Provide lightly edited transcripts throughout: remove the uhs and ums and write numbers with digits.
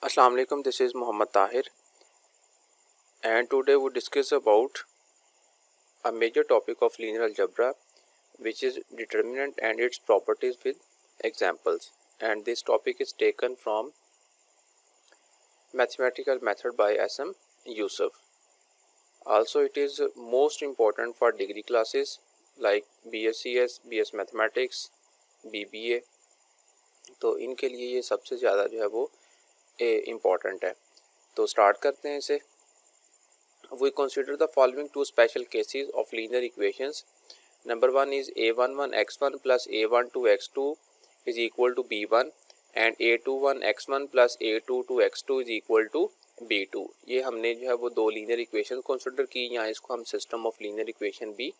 Assalamu alaikum, this is Muhammad Tahir and today we discuss about a major topic of linear algebra which is determinant and its properties with examples, and this topic is taken from Mathematical Method by S.M. Yusuf. Also it is most important for degree classes like BScs, BS Mathematics, BBA, तो इनके लिए ये सबसे ज़्यादा जो है वो important है। तो स्टार्ट करते हैं इसे। We consider the following two special cases of linear equations. Number one is a11 x1 plus a12 x2 is equal to b1 and a21 x1 plus a22 x2 is equal to b2. ये हमने जो है वो दो linear equation consider की, यहाँ इसको हम सिस्टम ऑफ लीनियर इक्वेशन भी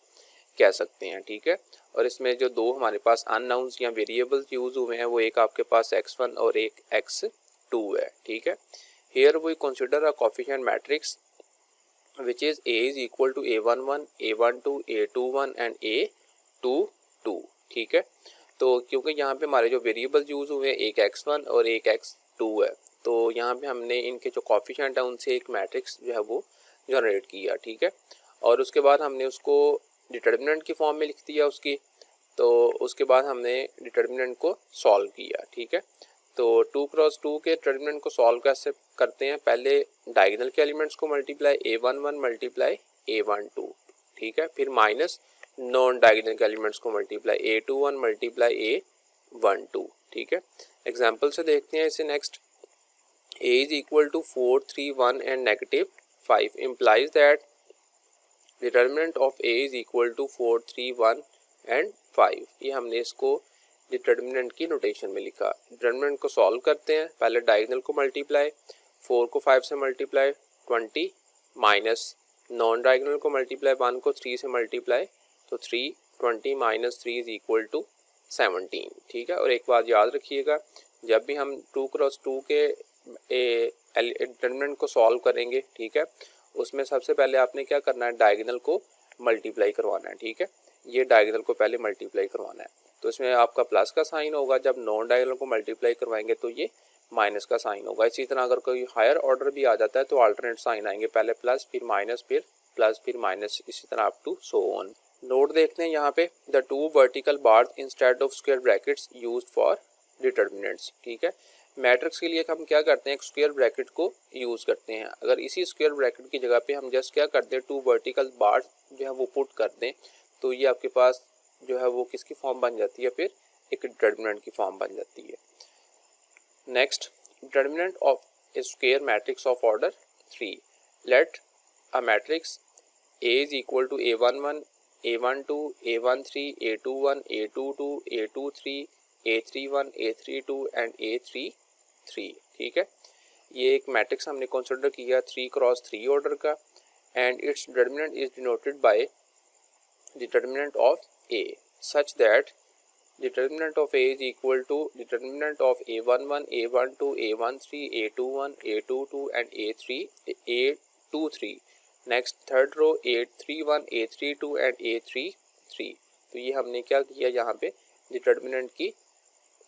कह सकते हैं, ठीक है। और इसमें जो दो हमारे पास अननाउंस या वेरिएबल्स यूज हुए हैं वो एक आपके पास x1 और एक x2 है, ठीक है। Here we consider a coefficient matrix which is a is equal to a11, a12, a21 and a22, ठीक है। तो क्योंकि यहाँ पे हमारे जो वेरिएबल यूज हुए हैं एक x1 और एक x2 है, तो यहाँ पे हमने इनके जो कॉफिशिएंट है उनसे एक मैट्रिक्स जो है वो जनरेट किया, ठीक है। और उसके बाद हमने उसको डिटर्मिनेंट की फॉर्म में लिख दिया उसकी, तो उसके बाद हमने डिटर्मिनेंट को सॉल्व किया, ठीक है। तो 2 क्रॉस 2 के डिटर्मिनेंट को सॉल्व कैसे करते हैं, पहले डायगोनल के एलिमेंट्स को मल्टीप्लाई a11 मल्टीप्लाई a12, ठीक है। फिर माइनस नॉन डायगोनल के एलिमेंट्स को मल्टीप्लाई a21 मल्टीप्लाई a12, ठीक है। एग्जांपल से देखते हैं इसे next. a is equal to 4, 3, 1 and -5 implies that determinant of a is equal to 4, 3, 1 and 5। ये हमने इसको डिटर्मिनेंट की नोटेशन में लिखा। डिटर्मिनेंट को सॉल्व करते हैं, पहले डायगोनल को मल्टीप्लाई, 4 को 5 से मल्टीप्लाई 20, माइनस नॉन डायगोनल को मल्टीप्लाई 1 को 3 से मल्टीप्लाई, तो 3, 20 माइनस 3 इज इक्वल टू 17, ठीक है। और एक बात याद रखिएगा, जब भी हम 2 क्रॉस 2 के डिटर्मिनेंट को सॉल्व करेंगे, ठीक है, उसमें सबसे पहले आपने क्या करना है, डायगोनल को मल्टीप्लाई करवाना है, ठीक है। ये डायगोनल को पहले मल्टीप्लाई करवाना है, तो इसमें आपका प्लस का साइन होगा। जब नॉन डायगोनल को मल्टीप्लाई करवाएंगे तो ये माइनस का साइन होगा। इसी तरह अगर कोई हायर ऑर्डर भी आ जाता है तो अल्टरनेट साइन आएंगे, पहले प्लस फिर माइनस फिर प्लस फिर माइनस, इसी तरह up to so on. Note देखते हैं यहाँ पे, the two vertical bars instead of square brackets used for determinants, ठीक है। मैट्रिक्स के लिए हम क्या करते हैं, एक स्क्वायर ब्रैकेट को यूज करते हैं। अगर इसी स्क्वायर ब्रैकेट की जगह पे हम जस्ट क्या करते हैं, टू वर्टिकल बार्स जो है वो पुट कर दें, तो ये आपके पास जो है वो किसकी फॉर्म बन जाती है, फिर एक डिटर्मिनेंट की फॉर्म बन जाती है। Next, determinant of a square matrix of order 3। Let a matrix A is equal to a11, a12, a13, a21, a22, a23, a31, a32 and a33, ठीक है। ये एक मैट्रिक्स हमने कंसिडर किया 3 क्रॉस 3 ऑर्डर का, and its determinant is denoted by determinant of A such that determinant of A is equal to determinant of A11, A12, A13, A21, A22 and A23. Next third row A31, A32 and A33। तो ये हमने क्या किया, यहाँ पे determinant की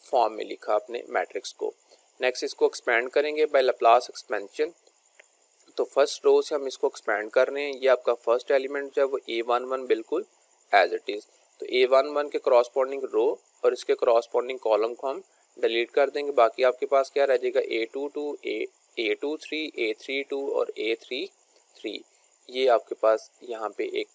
form में लिखा अपने मैट्रिक्स को। नेक्स्ट इसको एक्सपेंड करेंगे बाय लैप्लास एक्सपेंशन। तो फर्स्ट रो से हम इसको एक्सपेंड कर रहे हैं, ये आपका फर्स्ट एलिमेंट जो है वो a11 बिल्कुल एज इट इज। तो a11 के क्रॉसपोंडिंग रो और इसके क्रॉसपोंडिंग कॉलम को हम डिलीट कर देंगे, बाकी आपके पास क्या रह जाएगा, a22, a23, a32 और a33। ये आपके पास यहाँ पे एक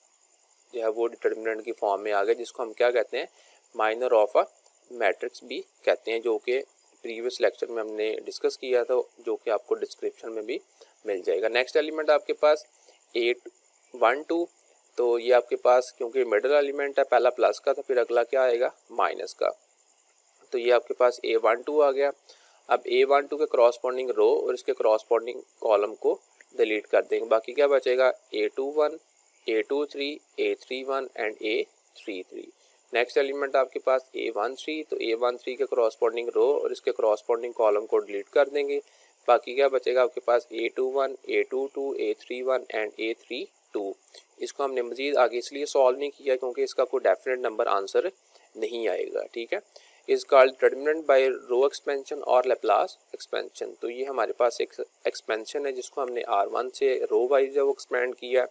जो है वो डिटर्मिनेंट की फॉर्म में आ गया, जिसको हम क्या कहते हैं, माइनर ऑफ अ मैट्रिक्स भी कहते हैं, जो कि प्रीवियस लेक्चर में हमने डिस्कस किया था, जो कि आपको डिस्क्रिप्शन में भी मिल जाएगा। नेक्स्ट एलिमेंट आपके पास 812, तो ये आपके पास क्योंकि मिडिल एलिमेंट है, पहला प्लस का था, फिर अगला क्या आएगा, माइनस का, तो ये आपके पास a12 आ गया। अब a12 के क्रॉसपोंडिंग रो और इसके क्रॉसपोंडिंग कॉलम को डिलीट कर देंगे, बाकी क्या बचेगा, a21, a23, a31 and a33। Next element आपके पास a13, तो a13 के क्रॉसपोंडिंग रो और इसके क्रॉसपोंडिंग कॉलम को डिलीट कर देंगे, बाकी क्या बचेगा आपके पास a21, a22, a31 and a32। इसको हमने मजीद आगे इसलिए सॉल्व नहीं किया क्योंकि इसका कोई डेफिनेट नंबर आंसर नहीं आएगा, ठीक है। Is called determinant by row expansion और लैप्लास एक्सपेंशन। तो ये हमारे पास एक एक्सपेंशन है जिसको हमने R1 से रो वाइज है वो एक्सपेंड किया,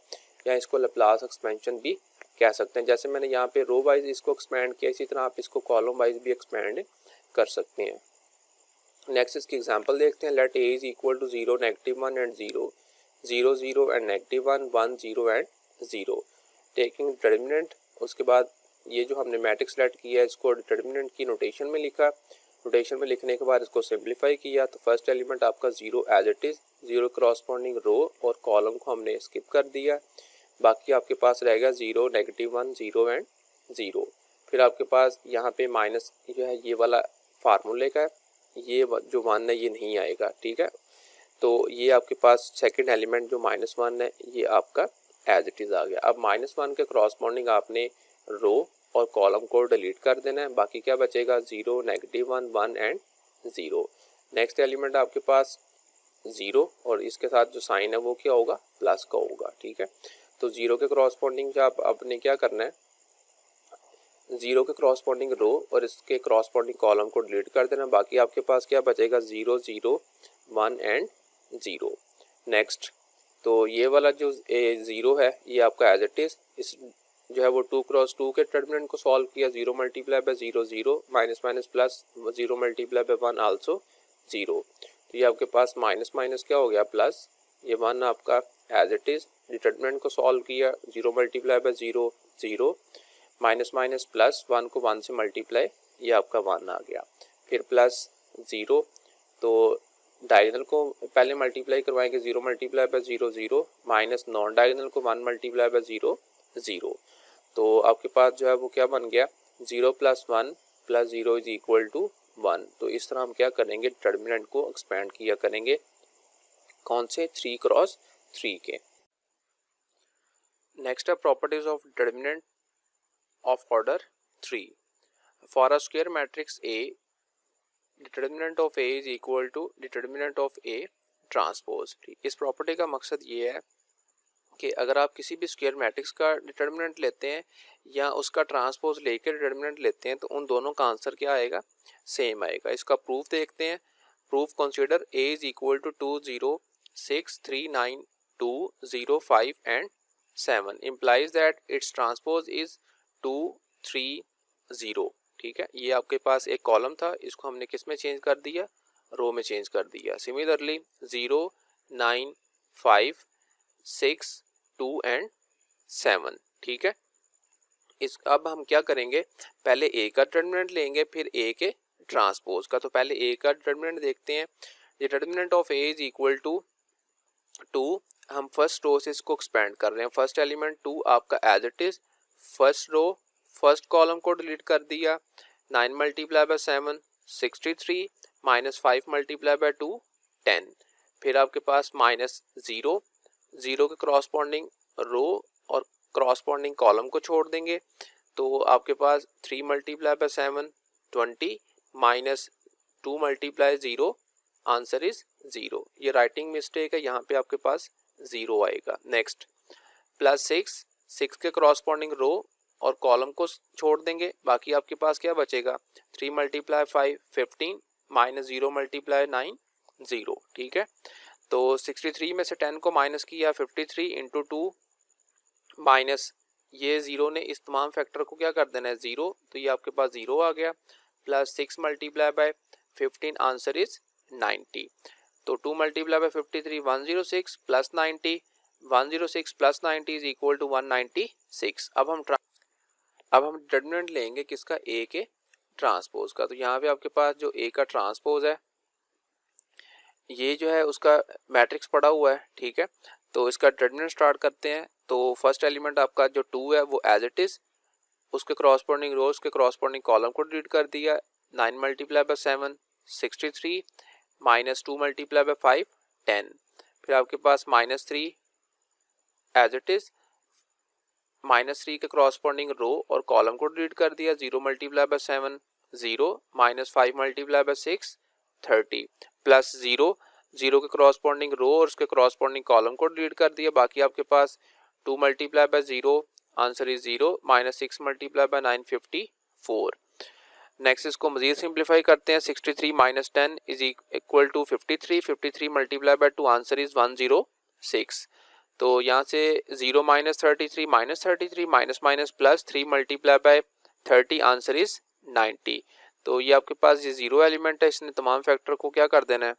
या इसको लैप्लास एक्सपेंशन भी कह सकते हैं। जैसे मैंने यहाँ पे रो वाइज इसको एक्सपेंड किया, इसी तरह आप इसको कॉलम वाइज भी एक्सपेंड कर सकते हैं। नेक्स्ट इसकी एग्जांपल देखते हैं। Let A is equal to 0, -1 and 0, 0 0 and -1, 1 0 and 0। Taking determinant, उसके बाद ये जो हमने मैट्रिक्स लेट किया है इसको डिटर्मिनेंट की नोटेशन में लिखा। नोटेशन में लिखने के बाद इसको सिंप्लीफाई किया तो फर्स्ट एलिमेंट आपका 0 एज इट इज, 0 करॉस्पॉन्डिंग रो और कॉलम को हमने स्किप कर दिया। बाकी आपके पास रहेगा 0, -1, 0 एंड 0। फिर आपके पास यहाँ पे माइनस जो है ये वाला फार्मूले का है, ये जो 1 है ये नहीं आएगा, ठीक है। तो ये आपके पास सेकंड एलिमेंट जो -1 है ये आपका एज इट इज आ गया। अब -1 के करॉस्पॉन्डिंग आपने रो और कॉलम को डिलीट कर देना है। बाकी क्या बचेगा 0, -1, 1 एंड 0। नेक्स्ट एलिमेंट आपके पास 0 और इसके साथ जो साइन है वो क्या होगा, प्लस का होगा, ठीक है। तो 0 के करॉस्पॉन्डिंग आप आपने क्या करना है, 0 के करॉस्पॉन्डिंग रो और इसके करॉस्पॉन्डिंग कॉलम को डिलीट कर देना। बाकी आपके पास क्या बचेगा 0 0 1 एंड 0। नेक्स्ट तो ये वाला जो 0 है ये आपका एज इट इज, इस जो है वो 2 क्रॉस 2 के डिटर्मिनेंट को सॉल्व किया। 0 multiply by 0 0, minus minus plus, 0 multiply by 1 also 0। तो ये आपके पास माइनस माइनस क्या हो गया प्लस, ये 1 आपका एज इट इज। डिटर्मिनेंट को सॉल्व किया, 0 multiply by 0 0, minus minus plus, 1 को 1 से मल्टीप्लाई, ये आपका 1 आ गया। फिर प्लस 0, तो डायगोनल को पहले मल्टीप्लाई करवाएंगे, 0 multiply by 0 0, minus non diagonal को 1 मल्टीप्लाई बाय 0 0। तो आपके पास जो है वो क्या बन गया, 0 + 1 + 0 इज इक्वल टू 1। तो इस तरह हम क्या करेंगे, डिटर्मिनेंट को एक्सपेंड किया करेंगे, कौन से 3 क्रॉस 3 के। नेक्स्ट है properties of determinant of order 3। For a square matrix A, determinant of A is equal to determinant of A transpose. इस प्रॉपर्टी का मकसद ये है कि अगर आप किसी भी स्क्वायर मैट्रिक्स का डिटर्मिनेंट लेते हैं या उसका ट्रांसपोज लेकर डिटर्मिनेंट लेते हैं तो उन दोनों का आंसर क्या आएगा, सेम आएगा। इसका प्रूफ देखते हैं। Proof consider A is equal to 2 0 6 3 9 2 0 5 and 7 implies that its transpose is 2 3 0। ठीक है, ये आपके पास एक कॉलम था, इसको हमने किस में चेंज कर दिया, रो में चेंज कर दिया। Similarly 0 9 5 6 2 and 7। ठीक है, इस अब हम क्या करेंगे, पहले A का डिटर्मिनेंट लेंगे फिर A के ट्रांसपोज का। तो पहले A का डिटर्मिनेंट देखते हैं। Determinant of A is equal to 2, हम फर्स्ट रो से इसको एक्सपेंड कर रहे हैं। फर्स्ट एलिमेंट 2 आपका as it is, first row first column को डिलीट कर दिया। 9 multiply by 7 63, minus 5 multiply by 2 10। फिर आपके पास माइनस 0, 0 के क्रॉसपॉन्डिंग रो और क्रॉसपॉन्डिंग कॉलम को छोड़ देंगे। तो आपके पास 3 multiply by 7 20, minus 2 multiply 0, answer is 0। ये राइटिंग मिस्टेक है, यहाँ पे आपके पास 0 आएगा। नेक्स्ट प्लस 6, 6 के क्रॉसपॉन्डिंग रो और कॉलम को छोड़ देंगे। बाकी आपके पास क्या बचेगा, 3 मल्टीप्लाई 5 15, माइनस 0 मल्टीप्लाई 9 0। ठीक है, तो 63 में से 10 को माइनस किया, 53 इंटू 2, माइनस ये 0 ने इस तमाम फैक्टर को क्या कर देना है 0, तो ये आपके पास 0 आ गया। Plus 6 multiply by 15, answer is 90। तो 2 multiply by 53 106 plus 90, 106 plus 90 is equal to 196। अब हम डिटर्मिनेंट लेंगे किसका, A के ट्रांसपोज का। तो यहाँ पे आपके पास जो A का ट्रांसपोज है ये जो है उसका मैट्रिक्स पड़ा हुआ है। ठीक है, तो इसका डिटर्मिनेंट स्टार्ट करते हैं। तो फर्स्ट एलिमेंट आपका जो 2 है वो एज इट इज, उसके क्रॉसपॉन्डिंग रो उसके क्रॉसपॉन्डिंग कॉलम को डिलीट कर दिया। 9 multiply by 7 63, minus 2 multiply by 5 10। फिर आपके पास minus 3 as it is, minus 3 के क्रॉसपॉन्डिंग रो और कॉलम को डिलीट कर दिया। 0 multiply by 7 0, minus 5 multiply bye 6 30, plus 0, 0 के क्रॉसपॉन्डिंग रो और उसके क्रॉसपॉन्डिंग कॉलम को डिलीट कर दिया। बाकी आपके पास 2 multiply by 0, answer is 0, minus 6 multiply by 9 54। Next इसको मजीद सिंप्लीफाई करते हैं, 63 minus 10 is equal to 53, 53 multiply by 2 answer is 106। तो यहाँ से 0 minus 33 minus minus plus 3 multiply by 30 answer is 90। तो ये आपके पास ये जीरो एलिमेंट है, इसने तमाम फैक्टर को क्या कर देना है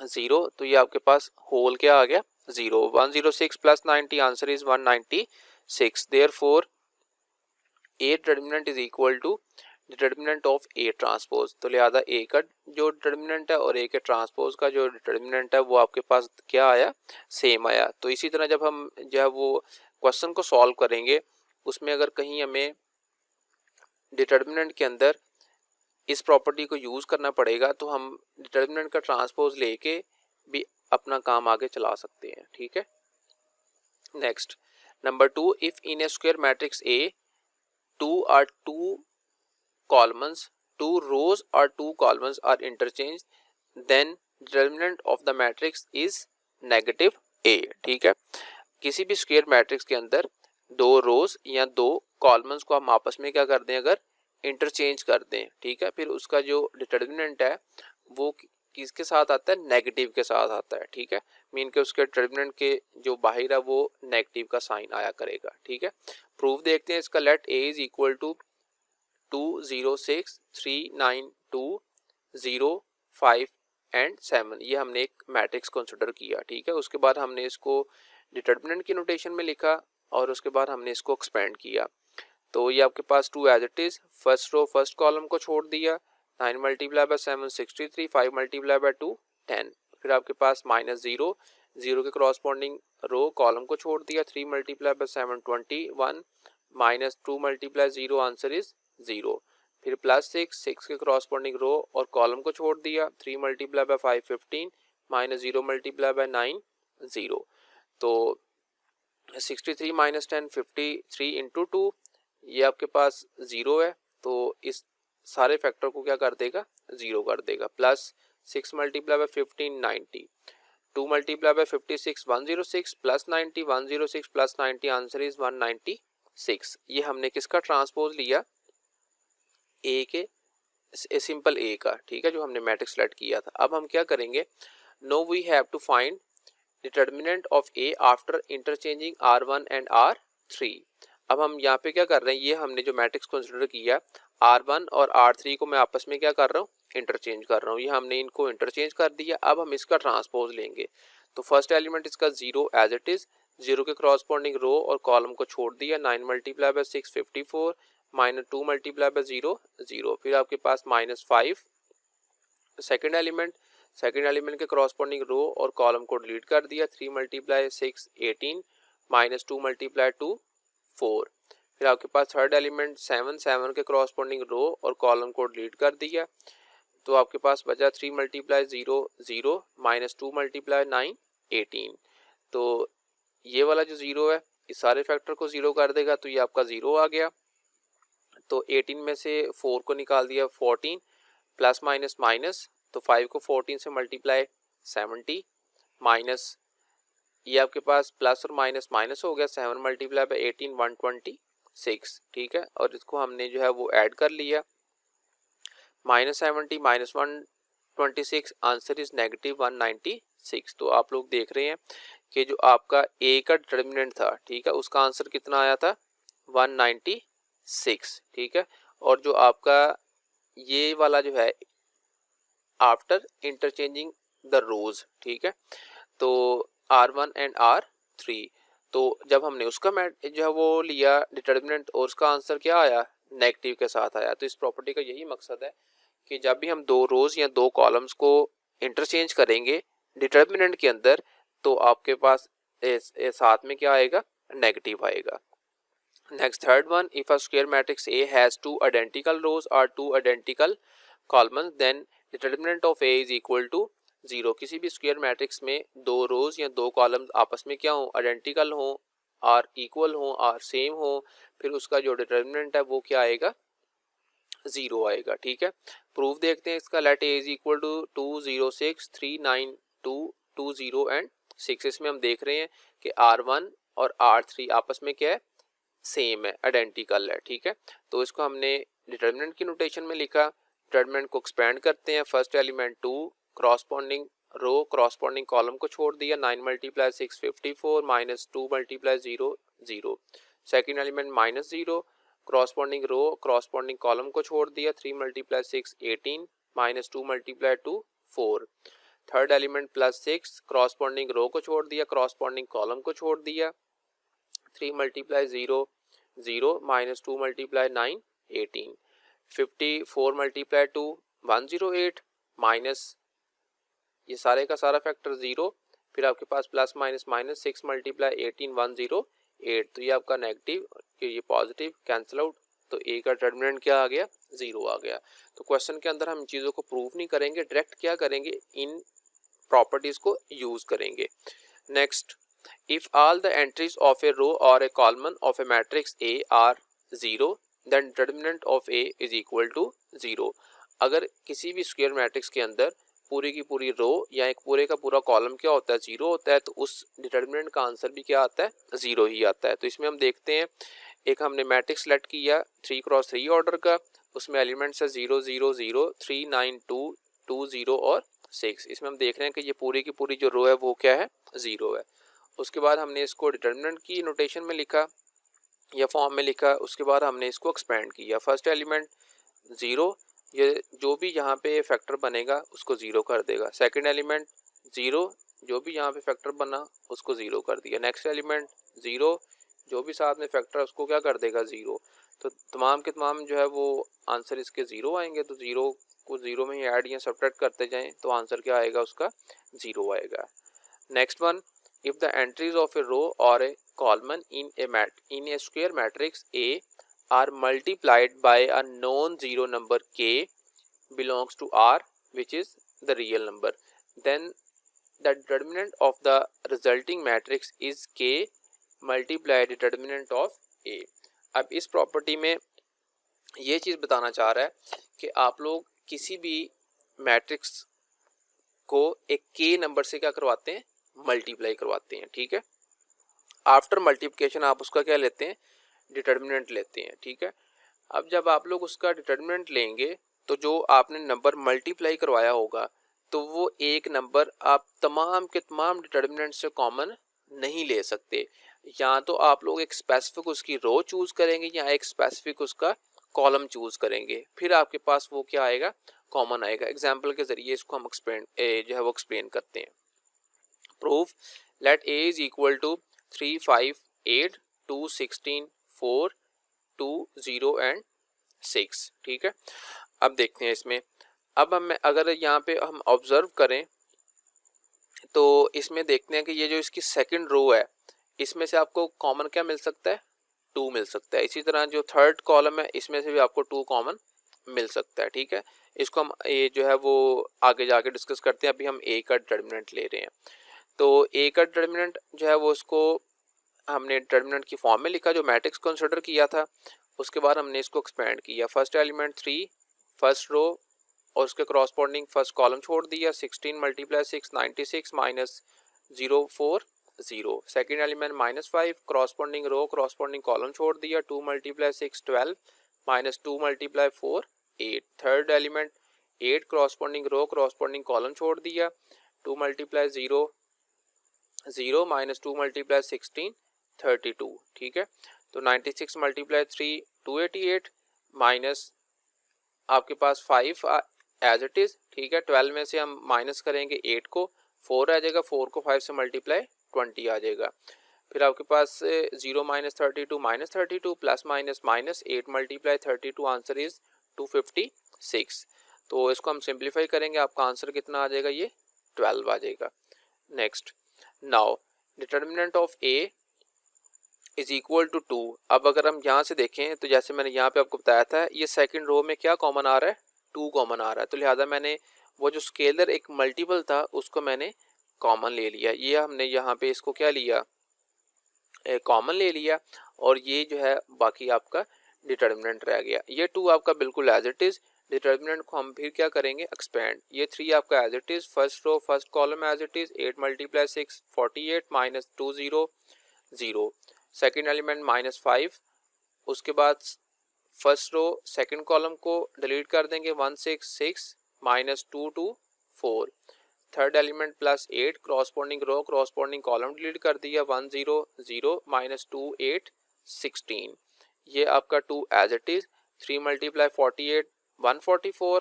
जीरो, तो ये आपके पास होल क्या आ गया zero. 106 plus 90 answer is 196। Therefore A determinant is equal to determinant of A transpose. तो लिहाजा ए का जो डिटर्मिनेंट है और ए के ट्रांसपोज का जो डिटर्मिनेंट है वो आपके पास क्या आया, सेम आया। तो इसी तरह जब हम जो है वो क्वेश्चन को सॉल्व करेंगे, उसमें अगर कहीं हमें डिटर्मिनेंट के अंदर इस प्रॉपर्टी को यूज करना पड़ेगा तो हम डिटर्मिनेंट का ट्रांसपोज लेके भी अपना काम आगे चला सकते हैं, ठीक है। Next number 2, if in a square matrix A 2 or 2 columns, 2 rows or 2 columns are interchanged, then determinant of the matrix is negative a। ठीक है, किसी भी स्क्वायर मैट्रिक्स के अंदर दो रोज या दो कॉलम्स को हम आपस में क्या कर दें, अगर इंटरचेंज कर दें, ठीक है, फिर उसका जो डिटर्मिनेंट है वो किसके साथ आता है, नेगेटिव के साथ आता है, ठीक है। मीन के उसके डिटर्मिनेंट के जो बाहर है वो नेगेटिव का साइन आया करेगा, ठीक है। प्रूफ देखते हैं इसका, let A is equal to 2 0 6 3 9 2 0 5 and 7। ये हमने एक मैट्रिक्स कंसिडर किया, ठीक है। उसके बाद हमने इसको डिटर्मिनेंट की नोटेशन में लिखा और उसके बाद हमने इसको एक्सपेंड किया। तो ये आपके पास 2 as it is, first row first column को छोड़ दिया, 9 मल्टीप्लाई बाय 7 63, 5 मल्टीप्लाई बाय 2 10। फिर आपके पास माइनस 0, 0 के करॉस्पॉन्डिंग रो कॉलम को छोड़ दिया, 3 multiply by 7 21, minus 2 multiply 0 answer is 0। फिर प्लस 6, 6 के करॉस्पॉन्डिंग रो और कॉलम को छोड़ दिया, 3 multiply by 5 15, minus 0 multiply by 9 0। तो 63 माइनस 10 53 इंटू 2, ये आपके पास 0 है, तो इस सारे फैक्टर को क्या कर देगा, 0 कर देगा। Plus 6 multiply by 15 90, 2 multiply bye 56 106, plus 90 106 plus 90 answer is 196। ये हमने किसका ट्रांसपोज लिया, ए के, सिंपल ए का, ठीक है, जो हमने मैट्रिक्स सेलेक्ट किया था। अब हम क्या करेंगे, no we have to find determinant of A after interchanging R1 and R3। अब हम यहाँ पे क्या कर रहे हैं, ये हमने जो मैट्रिक्स कंसिडर किया R1 और R3 को मैं आपस में क्या कर रहा हूँ, इंटरचेंज कर रहा हूँ। ये हमने इनको इंटरचेंज कर दिया, अब हम इसका ट्रांसपोज लेंगे। तो फर्स्ट एलिमेंट इसका 0 एज इट इज, 0 के करॉस्पॉन्डिंग रो और कॉलम को छोड़ दिया, 9 multiply bye 6 54, minus 2 multiply by 0 0। फिर आपके पास माइनस 5 सेकेंड एलिमेंट के करॉस्पॉन्डिंग रो और कॉलम को डिलीट कर दिया, 3 मल्टीप्लाई 6 18, माइनस 2 मल्टीप्लाई 2 4। फिर आपके पास थर्ड एलिमेंट 7 के करॉस्पॉन्डिंग रो और कॉलम को डिलीट कर दिया, तो आपके पास बचा 3 मल्टीप्लाई 0 0, माइनस 2 मल्टीप्लाई 9 18। तो ये वाला जो 0 है इस सारे फैक्टर को 0 कर देगा, तो ये आपका 0 आ गया। तो 18 में से 4 को निकाल दिया 14, प्लस माइनस माइनस, तो 5 को 14 से मल्टीप्लाई 70, माइनस ये आपके पास प्लस और माइनस माइनस हो गया, 7 मल्टीप्लाई बाय 18 126, ठीक है। और इसको हमने जो है वो ऐड कर लिया, minus 70 minus 126 answer is negative 196। तो आप लोग देख रहे हैं कि जो आपका ए का डिटर्मिनेंट था, ठीक है, उसका आंसर कितना आया था 196, ठीक है। और जो आपका ये वाला जो है आफ्टर इंटरचेंजिंग द रोज, ठीक है, तो R1 एंड R3, तो जब हमने उसका जो है वो लिया डिटर्मिनेंट और उसका आंसर क्या आया, नेगेटिव के साथ आया। तो इस प्रॉपर्टी का यही मकसद है कि जब भी हम दो रोज या दो कॉलम्स को इंटरचेंज करेंगे डिटर्मिनेंट के अंदर, तो आपके पास साथ में क्या आएगा, नेगेटिव आएगा। Next third one, if a square matrix A has 2 identical rows और 2 identical columns, then determinant of A is equal to 0। किसी भी स्क्वायर मैट्रिक्स में दो रोज या दो कॉलम्स आपस में क्या हो, आइडेंटिकल हो और इक्वल हो और सेम हो, फिर उसका जो डिटर्मिनेंट है वो क्या आएगा, 0 आएगा, ठीक है। प्रूफ देखते हैं इसका, let A is equal to 2 0 6 3 9 2 2 0 and 6। इसमें हम देख रहे हैं कि R1 और R3 आपस में क्या है, सेम है, आइडेंटिकल है, ठीक है। तो इसको हमने डिटर्मिनेंट की नोटेशन में लिखा, डिटर्मिनेंट को एक्सपेंड करते हैं, first element 2, corresponding row corresponding column को छोड़ दिया, 9 multiply 6 54 minus 2 multiply 0 0, second element minus 0, corresponding row corresponding column को छोड़ दिया, 3 multiply 6 18 minus 2 multiply 2 4, third element plus 6, corresponding row को छोड़ दिया, क्रॉसपॉन्डिंग कॉलम को छोड़ दिया, 3 multiply 0 0 minus 2 multiply 9 18, 54 multiply 2 108 minus ये सारे का सारा फैक्टर 0, फिर आपके पास प्लस माइनस माइनस 6 मल्टीप्लाई 18 108, तो ये आपका नेगेटिव, ये पॉजिटिव कैंसिल आउट, तो ए का डिटर्मिनेंट क्या आ गया, 0 आ गया। तो क्वेश्चन के अंदर हम चीज़ों को प्रूव नहीं करेंगे, डायरेक्ट क्या करेंगे, इन प्रॉपर्टीज को यूज करेंगे। Next, if all the entries of a row और a column of a matrix A are 0 then determinant of A is equal to 0। अगर किसी भी स्क्वायर मैट्रिक्स के अंदर पूरी की पूरी रो या एक पूरे का पूरा कॉलम क्या होता है, 0 होता है, तो उस डिटर्मिनेंट का आंसर भी क्या आता है, 0 ही आता है। तो इसमें हम देखते हैं, एक हमने मैट्रिक्स सेलेक्ट किया 3x3 ऑर्डर का, उसमें एलिमेंट्स है 0 0 0 3 9 2 2 0 और 6। इसमें हम देख रहे हैं कि ये पूरी की पूरी जो रो है वो क्या है, 0 है। उसके बाद हमने इसको डिटर्मिनेंट की नोटेशन में लिखा या फॉर्म में लिखा, उसके बाद हमने इसको एक्सपेंड किया, फर्स्ट एलिमेंट 0, ये जो भी यहाँ पे फैक्टर बनेगा उसको 0 कर देगा, सेकंड एलिमेंट 0, जो भी यहाँ पे फैक्टर बना उसको 0 कर दिया, नेक्स्ट एलिमेंट 0, जो भी साथ में फैक्टर उसको क्या कर देगा, 0। तो तमाम के तमाम जो है वो आंसर इसके 0 आएंगे, तो 0 को 0 में ही ऐड या सब्ट्रैक्ट करते जाएं तो आंसर क्या आएगा, उसका 0 आएगा। Next one, if the entries of a row और a column in a square matrix A are multiplied by a non-zero number k belongs to R which is the real number, then the determinant of the resulting matrix is k multiply determinant of A। अब इस property में ये चीज़ बताना चाह रहा है कि आप लोग किसी भी मैट्रिक्स को एक k नंबर से क्या करवाते हैं, मल्टीप्लाई करवाते हैं, ठीक है। आफ्टर मल्टीप्लिकेशन आप उसका क्या लेते हैं, डिटर्मिनेंट लेते हैं, ठीक है। अब जब आप लोग उसका डिटर्मिनेंट लेंगे तो जो आपने नंबर मल्टीप्लाई करवाया होगा तो वो एक नंबर आप तमाम के तमाम डिटर्मिनेंट से कॉमन नहीं ले सकते, या तो आप लोग एक स्पेसिफिक उसकी रो चूज करेंगे या एक स्पेसिफिक उसका कॉलम चूज करेंगे, फिर आपके पास वो क्या आएगा, कॉमन आएगा। एग्जाम्पल के जरिए इसको हम एक्सप्लेन करते हैं। Proof, let A is equal to 3 5 8 2 16 4 2 0 and 6, ठीक है। अब देखते हैं इसमें, अब हम अगर यहाँ पे हम ऑब्जर्व करें तो इसमें देखते हैं कि ये जो इसकी सेकंड रो है इसमें से आपको कॉमन क्या मिल सकता है, 2 मिल सकता है। इसी तरह जो थर्ड कॉलम है इसमें से भी आपको 2 कॉमन मिल सकता है, ठीक है। इसको हम ये जो है वो आगे जाके डिस्कस करते हैं, अभी हम ए का डिटर्मिनेंट ले रहे हैं। तो ए का डिटर्मिनेंट जो है वो उसको हमने डिटर्मिनेंट की फॉर्म में लिखा जो मैट्रिक्स कंसिडर किया था, उसके बाद हमने इसको एक्सपेंड किया, फर्स्ट एलिमेंट 3 फर्स्ट रो और उसके क्रॉसपॉन्डिंग फर्स्ट कॉलम छोड़ दिया, 16 multiply 6 96 minus 0 4 0, second element -5 corresponding row corresponding column छोड़ दिया, 2 multiply 6 12 minus 2 multiply 4 8, third element 8 corresponding row corresponding column छोड़ दिया, 2 मल्टीप्लाई 0 0 माइनस 2 मल्टीप्लाई 16 32, ठीक है। तो 96 मल्टीप्लाई 3 288 माइनस आपके पास 5 एज इट इज, ठीक है। 12 में से हम माइनस करेंगे 8 को, 4 आ जाएगा, 4 को 5 से मल्टीप्लाई 20 आ जाएगा। फिर आपके पास 0 minus 32 minus 32 plus minus minus 8 multiply 32, answer is 256। तो इसको हम सिंप्लीफाई करेंगे, आपका आंसर कितना आ जाएगा, ये 12 आ जाएगा। Next, now determinant of A is equal to 2। अब अगर हम यहाँ से देखें तो जैसे मैंने यहाँ पे आपको बताया था, ये सेकंड रो में क्या कॉमन आ रहा है, 2 कॉमन आ रहा है, तो लिहाजा मैंने वो जो स्केलर एक मल्टीपल था उसको मैंने कॉमन ले लिया, ये हमने यहाँ पे इसको क्या लिया, कॉमन ले लिया, और ये जो है बाकी आपका डिटर्मिनेंट रह गया। ये 2 आपका बिल्कुल एज इट इज, डिटर्मिनेंट को हम फिर क्या करेंगे, एक्सपेंड, ये 3 आपका as it is, first row first column as it is, 8 multiply 6 48 minus 2 0 0, second element -5, उसके बाद फर्स्ट रो सेकंड कॉलम को डिलीट कर देंगे 166 minus 2 2 4, third element plus 8, corresponding row corresponding column delete कर दिया 1 0 0 माइनस 2 8 16, ये आपका 2 एज इट इज, 3 मल्टीप्लाई 48 144,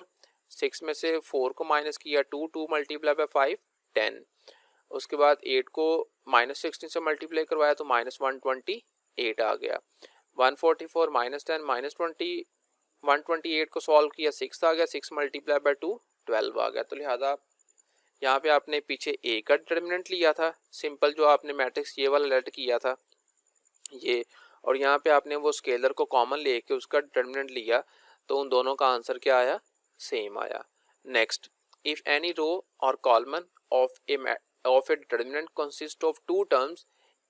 6 में से 4 को माइनस किया 2 2 मल्टीप्लाई बाय 5 10, उसके बाद 8 को माइनस 16 से मल्टीप्लाई करवाया तो माइनस 128 आ गया, 144 माइनस 10 माइनस 20, 128 को सॉल्व किया 6 आ गया, 6 मल्टीप्लाई बाय 2 12 आ गया। तो लिहाजा यहाँ पे आपने पीछे ए का डिटर्मिनेंट लिया था सिंपल, जो आपने मैट्रिक्स ये वाला लेट किया था ये, और यहाँ पे आपने वो स्केलर को कॉमन लेके उसका डिटर्मिनेंट लिया, तो उन दोनों का आंसर क्या आया, सेम आया। नेक्स्ट, इफ एनी रो और column of A determinant consist of two terms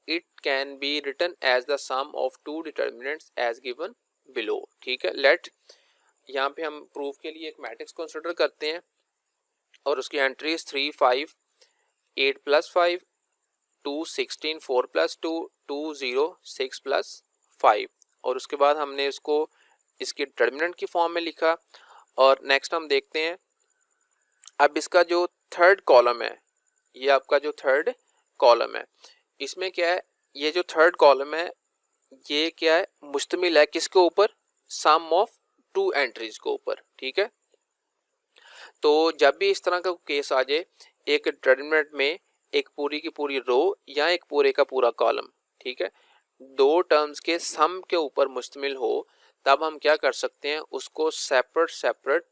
it can be written as the sum of two determinants as given below. ठीक है, लेट यहाँ पे हम प्रूफ के लिए एक मैट्रिक्स कंसिडर करते हैं और उसकी एंट्रीज 3 5 8 प्लस 5 2 16 4 प्लस 2 2 0 6 प्लस 5, और उसके बाद हमने इसको इसकी डिटर्मिनेंट की फॉर्म में लिखा। और नेक्स्ट हम देखते हैं अब इसका जो थर्ड कॉलम है, ये आपका जो थर्ड कॉलम है, इसमें क्या है, ये जो थर्ड कॉलम है ये क्या है, मुश्तमिल है किसके ऊपर, सम ऑफ टू एंट्रीज के ऊपर। ठीक है, तो जब भी इस तरह का केस आ जाए, एक डिटर्मिनेंट में एक पूरी की पूरी रो या एक पूरे का पूरा कॉलम, ठीक है, दो टर्म्स के सम के ऊपर मुश्तमिल हो, तब हम क्या कर सकते हैं, उसको सेपरेट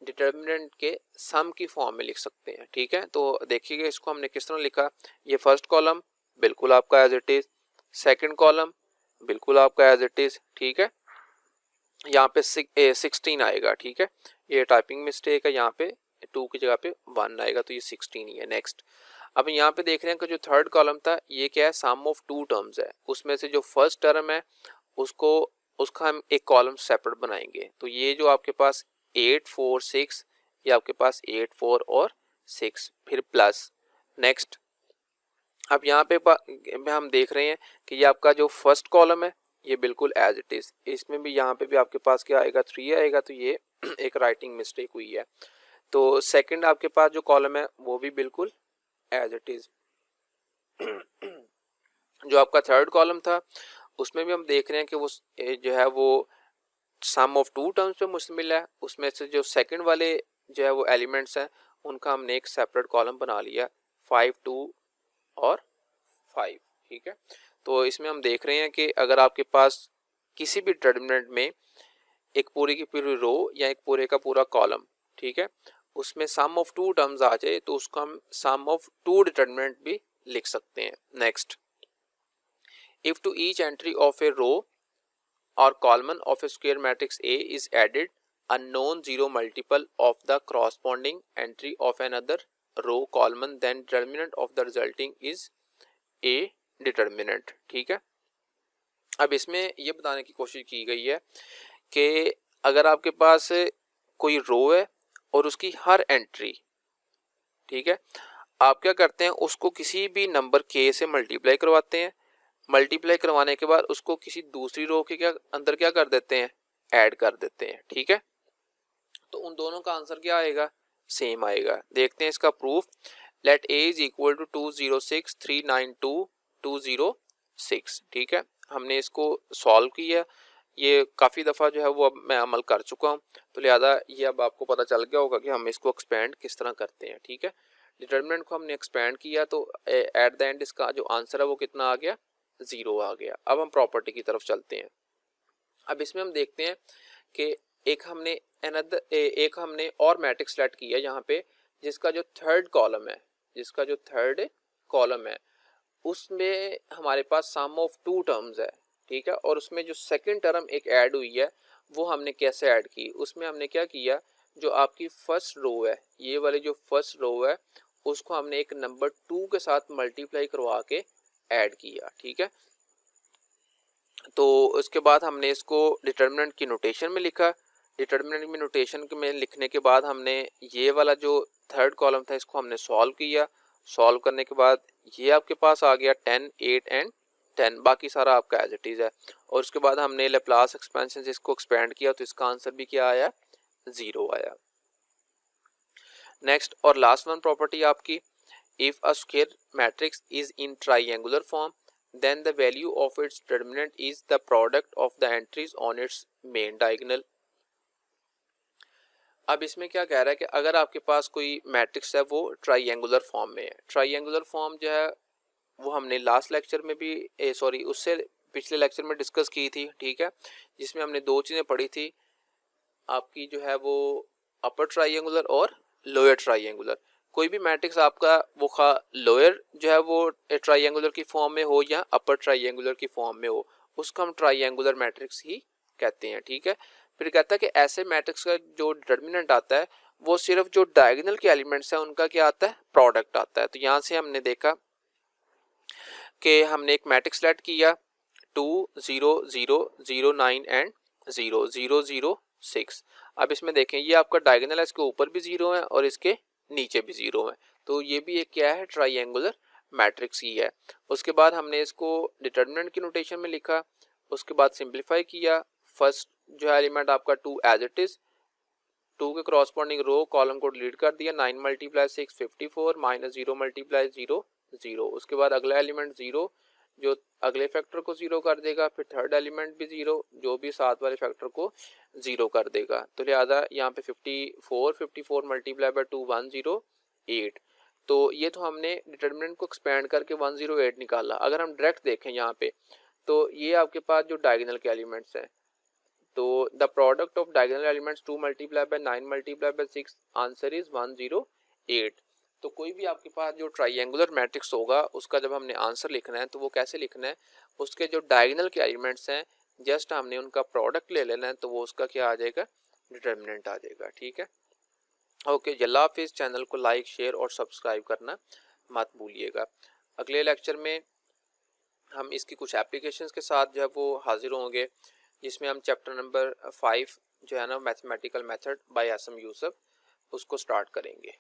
डिटर्मिनेंट के सम की फॉर्म में लिख सकते हैं। ठीक है, तो देखिएगा इसको हमने किस तरह लिखा, ये फर्स्ट कॉलम बिल्कुल आपका as it is, second column बिल्कुल आपका एज इट इज, ठीक है, यहाँ पे 16 आएगा। ठीक है, ये टाइपिंग मिस्टेक है, यहाँ पे 2 की जगह पे 1 आएगा, तो ये 16 ही है। नेक्स्ट, अब यहाँ पे देख रहे हैं कि जो थर्ड कॉलम था ये क्या है, सम ऑफ टू टर्म्स है, उसमें से जो फर्स्ट टर्म है उसका हम एक कॉलम सेपरेट बनाएंगे, तो ये जो आपके पास 8 4 6, ये आपके पास 8 4 और 6, फिर प्लस। नेक्स्ट, अब यहाँ पे हम देख रहे हैं कि ये आपका जो फर्स्ट कॉलम है ये बिल्कुल एज इट इज, इसमें भी यहाँ पे भी आपके पास क्या आएगा, 3 आएगा, तो ये एक राइटिंग मिस्टेक हुई है। तो सेकंड आपके पास जो कॉलम है वो भी बिल्कुल एज इट इज। जो आपका थर्ड कॉलम था उसमें भी हम देख रहे हैं कि वो जो है वो सम ऑफ टू टर्म्स पे मुश्तमिल है, उसमें से जो सेकंड वाले जो है वो एलिमेंट्स हैं उनका हमने एक सेपरेट कॉलम बना लिया, 5 2 और 5। ठीक है, तो इसमें हम देख रहे हैं कि अगर आपके पास किसी भी डिटर्मिनेंट में एक पूरी की पूरी रो या एक पूरे का पूरा कॉलम, ठीक है, उसमें सम ऑफ टू टर्म्स आ जाए तो उसको हम सम ऑफ टू डिटर्मिनेंट भी लिख सकते हैं। Next, if to each entry of a row और column of a square matrix A is added a known zero multiple of the corresponding entry of another row column, then determinant of the resulting is a determinant। ठीक है, अब इसमें ये बताने की कोशिश की गई है कि अगर आपके पास कोई रो है और उसकी हर एंट्री, ठीक है, आप क्या करते हैं, उसको किसी भी नंबर k से मल्टीप्लाई करवाते हैं, मल्टीप्लाई करवाने के बाद उसको किसी दूसरी रो के अंदर क्या कर देते हैं, ऐड कर देते हैं। ठीक है, तो उन दोनों का आंसर क्या आएगा, सेम आएगा। देखते हैं इसका proof, let a is equal to 206 392 206। ठीक है, हमने इसको सॉल्व किया, ये काफ़ी दफ़ा जो है वो अब मैं अमल कर चुका हूँ, तो लिहाजा ये अब आपको पता चल गया होगा कि हम इसको एक्सपेंड किस तरह करते हैं। ठीक है, डिटर्मिनेंट को हमने एक्सपेंड किया तो एट द एंड इसका जो आंसर है वो कितना आ गया, 0 आ गया। अब हम प्रॉपर्टी की तरफ चलते हैं। अब इसमें हम देखते हैं कि एक हमने और मैट्रिक्स सेलेक्ट किया यहाँ पे, जिसका जो थर्ड कॉलम है उसमें हमारे पास सम ऑफ टू टर्म्स है। ठीक है, और उसमें जो सेकंड टर्म एक ऐड हुई है वो हमने कैसे ऐड की, उसमें हमने क्या किया, जो आपकी फर्स्ट रो है, ये वाली जो फर्स्ट रो है उसको हमने एक नंबर 2 के साथ मल्टीप्लाई करवा के ऐड किया। ठीक है, तो उसके बाद हमने इसको डिटर्मिनेंट की नोटेशन में लिखा, डिटर्मिनेंट में नोटेशन में लिखने के बाद हमने ये वाला जो थर्ड कॉलम था इसको हमने सॉल्व किया, सॉल्व करने के बाद ये आपके पास आ गया 10 8 एंड 10, बाकी सारा आपका एज इट इज़ है। और उसके बाद हमने लेप्लास एक्सपेंशन से इसको एक्सपेंड किया तो इसका आंसर भी क्या आया, 0 आया। नेक्स्ट और लास्ट वन प्रॉपर्टी आपकी, if a square matrix is in triangular form then the value of its determinant is the product of the entries on its main diagonal. अब इसमें क्या कह रहा है कि अगर आपके पास कोई मैट्रिक्स है वो ट्राइंगुलर फॉर्म में है, ट्राइंगुलर फॉर्म जो है वो हमने लास्ट लेक्चर में भी उससे पिछले लेक्चर में डिस्कस की थी, ठीक है, जिसमें हमने दो चीज़ें पढ़ी थी आपकी, जो है वो अपर ट्राइंगुलर और लोअर ट्राइंगुलर। कोई भी मैट्रिक्स आपका वो खा लोअर जो है वो ट्राइंगुलर की फॉर्म में हो या अपर ट्राइंगुलर की फॉर्म में हो, उसको हम ट्राइंगुलर मैट्रिक्स ही कहते हैं, ठीक है। फिर कहता है कि ऐसे मैट्रिक्स का जो डिटरमिनेंट आता है वो सिर्फ जो डायगोनल के एलिमेंट्स हैं उनका क्या आता है, प्रोडक्ट आता है। तो यहाँ से हमने देखा कि हमने एक मैट्रिक्स सेलेक्ट किया 2 0 0 0 9 एंड 0 0 0 6। अब इसमें देखें ये आपका डायगोनल है, इसके ऊपर भी 0 है और इसके नीचे भी 0 है, तो ये भी एक क्या है, ट्राइंगुलर मैट्रिक्स ही है। उसके बाद हमने इसको डिटरमिनेंट की नोटेशन में लिखा, उसके बाद सिंप्लीफाई किया। फर्स्ट जो है एलिमेंट आपका 2 एज इट इज, 2 के क्रॉसपॉन्डिंग रो कॉलम को डिलीट कर दिया, 9 मल्टीप्लाई 6 54 माइनस 0 मल्टीप्लाई 0 0। उसके बाद अगला एलिमेंट 0 जो अगले फैक्टर को 0 कर देगा, फिर थर्ड एलिमेंट भी 0 जो भी साथ वाले फैक्टर को 0 कर देगा। तो लिहाजा यहाँ पे 54 मल्टीप्लाई बाय 2 108। तो ये तो हमने डिटरमिनेंट को एक्सपेंड करके 108 निकाला। अगर हम डायरेक्ट देखें यहाँ पे तो ये आपके पास जो डायगोनल के एलिमेंट्स हैं, तो the product of diagonal elements 2 multiply by 9 multiply bye 6 answer is 108। तो कोई भी आपके पास जो ट्राइंगुलर मैट्रिक्स होगा उसका जब हमने आंसर लिखना है तो वो कैसे लिखना है, उसके जो डायगोनल के एलिमेंट्स हैं जस्ट हमने उनका प्रोडक्ट ले लेना है, तो वो उसका क्या आ जाएगा, डिटरमिनेंट आ जाएगा, ठीक है। ओके, अल्लाह हाफिज़। चैनल को लाइक शेयर और सब्सक्राइब करना मत भूलिएगा। अगले लेक्चर में हम इसकी कुछ एप्लीकेशंस के साथ जो है वो हाजिर होंगे, जिसमें हम चैप्टर नंबर 5 जो है ना mathematical method by S M Yusuf उसको स्टार्ट करेंगे।